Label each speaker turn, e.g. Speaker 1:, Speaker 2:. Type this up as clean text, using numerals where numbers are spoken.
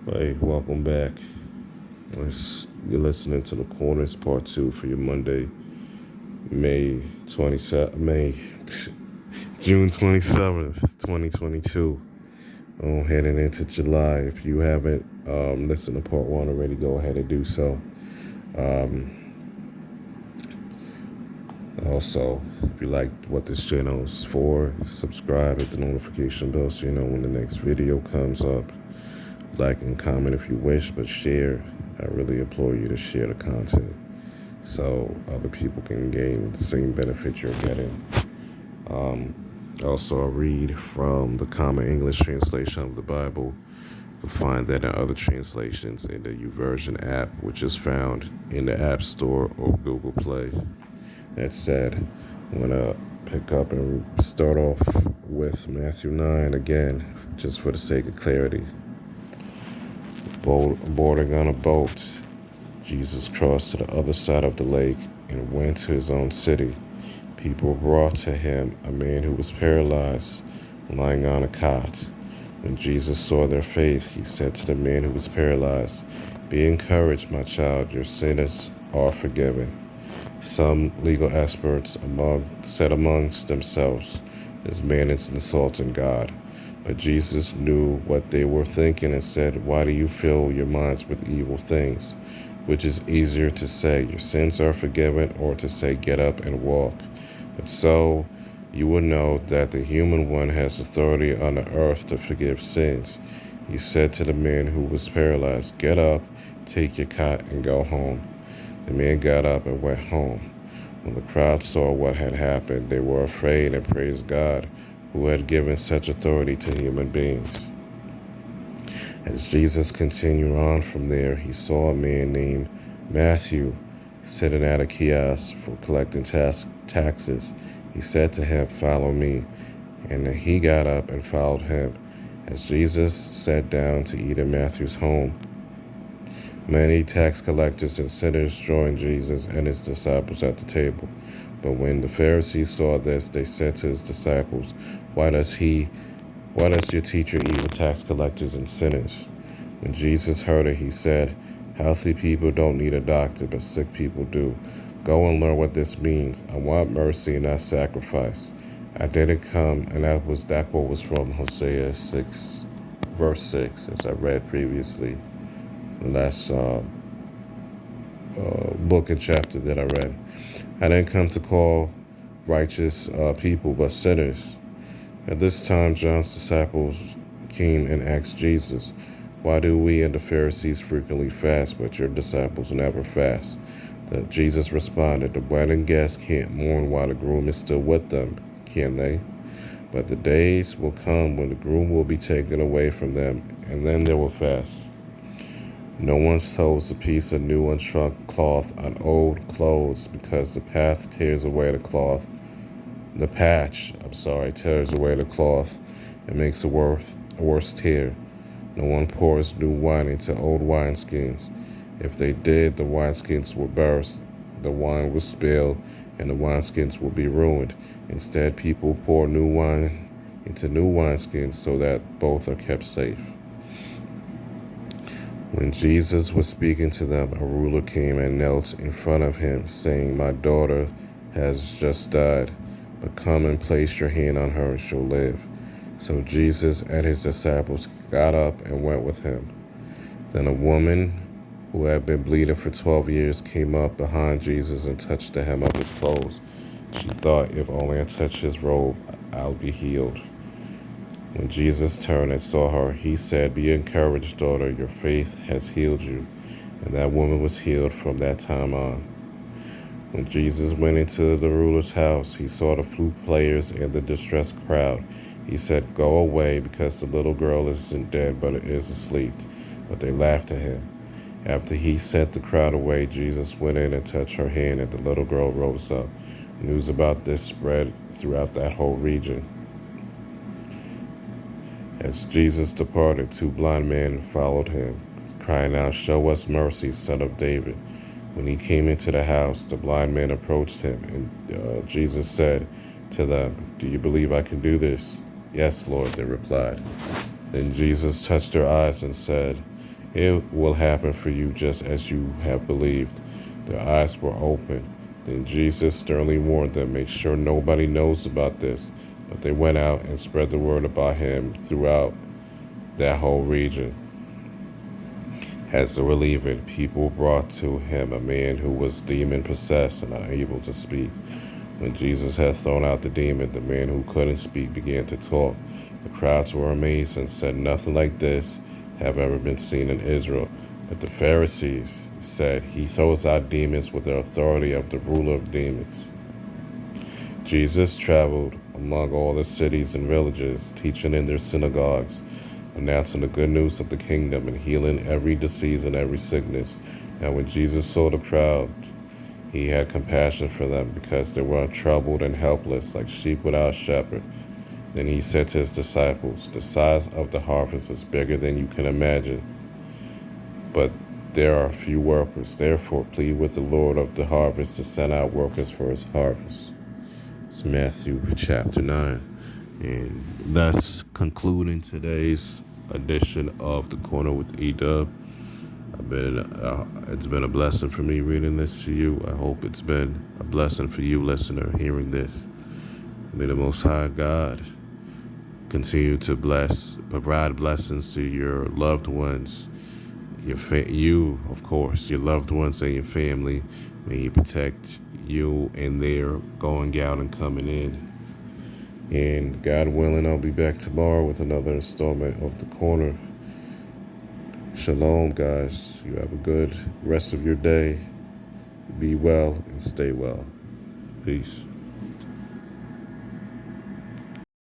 Speaker 1: Hey, welcome back. You're listening to the Corners Part 2 for your Monday, May 27th, June 27th, 2022. Heading into July. If you haven't listened to Part 1 already, go ahead and do so. Also, if you like what this channel is for, subscribe, hit the notification bell so you know when the next video comes up. Like and comment if you wish, but share. I really implore you to share the content so other people can gain the same benefit you're getting. Also, I read from the Common English translation of the Bible. You can find that in other translations in the YouVersion app, which is found in the App Store or Google Play. That said, I'm going to pick up and start off with Matthew 9 again, just for the sake of clarity. Boarding on a boat, Jesus crossed to the other side of the lake and went to his own city. People brought to him a man who was paralyzed, lying on a cot. When Jesus saw their faith, he said to the man who was paralyzed, "Be encouraged, my child, your sins are forgiven." Some legal experts said amongst themselves, "This man is insulting God." But Jesus knew what they were thinking and said, "Why do you fill your minds with evil things? Which is easier to say, 'Your sins are forgiven,' or to say, 'Get up and walk'? But so you will know that the human one has authority on the earth to forgive sins." He said to the man who was paralyzed, "Get up, take your cot, and go home." The man got up and went home. When the crowd saw what had happened, they were afraid and praised God, who had given such authority to human beings. As Jesus continued on from there, he saw a man named Matthew sitting at a kiosk for collecting taxes. He said to him, "Follow me." And he got up and followed him. As Jesus sat down to eat in Matthew's home, many tax collectors and sinners joined Jesus and his disciples at the table. But when the Pharisees saw this, they said to his disciples, Why does your teacher eat with tax collectors and sinners?" When Jesus heard it, he said, "Healthy people don't need a doctor, but sick people do. Go and learn what this means. I want mercy and not sacrifice. I didn't come," and that quote was from Hosea 6, verse 6, as I read previously. The last book and chapter that I read. "I didn't come to call righteous people, but sinners." At this time, John's disciples came and asked Jesus, "Why do we and the Pharisees frequently fast, but your disciples never fast?" Jesus responded, "The wedding guests can't mourn while the groom is still with them, can they? But the days will come when the groom will be taken away from them, and then they will fast. No one sews a piece of new unshrunk cloth on old clothes, because the patch tears away the cloth and makes a worse tear. No one pours new wine into old wineskins. If they did, the wineskins would burst, the wine would spill, and the wineskins would be ruined. Instead, people pour new wine into new wineskins so that both are kept safe." When Jesus was speaking to them, a ruler came and knelt in front of him, saying, "My daughter has just died, but come and place your hand on her and she'll live." So Jesus and his disciples got up and went with him. Then a woman who had been bleeding for 12 years came up behind Jesus and touched the hem of his clothes. She thought, "If only I touch his robe, I'll be healed." When Jesus turned and saw her, he said, "Be encouraged, daughter, your faith has healed you." And that woman was healed from that time on. When Jesus went into the ruler's house, he saw the flute players and the distressed crowd. He said, "Go away, because the little girl isn't dead, but is asleep." But they laughed at him. After he sent the crowd away, Jesus went in and touched her hand, and the little girl rose up. News about this spread throughout that whole region. As Jesus departed, two blind men followed him, crying out, "Show us mercy, Son of David." When he came into the house, the blind men approached him, and Jesus said to them, "Do you believe I can do this?" "Yes, Lord," they replied. Then Jesus touched their eyes and said, It will happen for you just as you have believed. Their eyes were open. Then Jesus sternly warned them, make sure nobody knows about this. But they went out and spread the word about him throughout that whole region. As they were leaving, people brought to him a man who was demon possessed and unable to speak. When Jesus had thrown out the demon, the man who couldn't speak began to talk. The crowds were amazed and said, nothing like this have ever been seen in Israel. But the Pharisees said, he throws out demons with the authority of the ruler of demons. Jesus traveled among all the cities and villages, teaching in their synagogues, announcing the good news of the kingdom and healing every disease and every sickness. Now when Jesus saw the crowd, he had compassion for them because they were troubled and helpless like sheep without a shepherd. Then he said to his disciples, the size of the harvest is bigger than you can imagine, but there are few workers. Therefore, plead with the Lord of the harvest to send out workers for his harvest. It's Matthew chapter 9. And that's concluding today's edition of The Corner with E-Dub. It's been a blessing for me reading this to you. I hope it's been a blessing for you, listener, hearing this. May the Most High God continue to provide blessings to your loved ones, you, of course, your loved ones and your family. May He protect you and their going out and coming in. And God willing, I'll be back tomorrow with another installment of The Corner. Shalom, guys. You have a good rest of your day. Be well and stay well. Peace.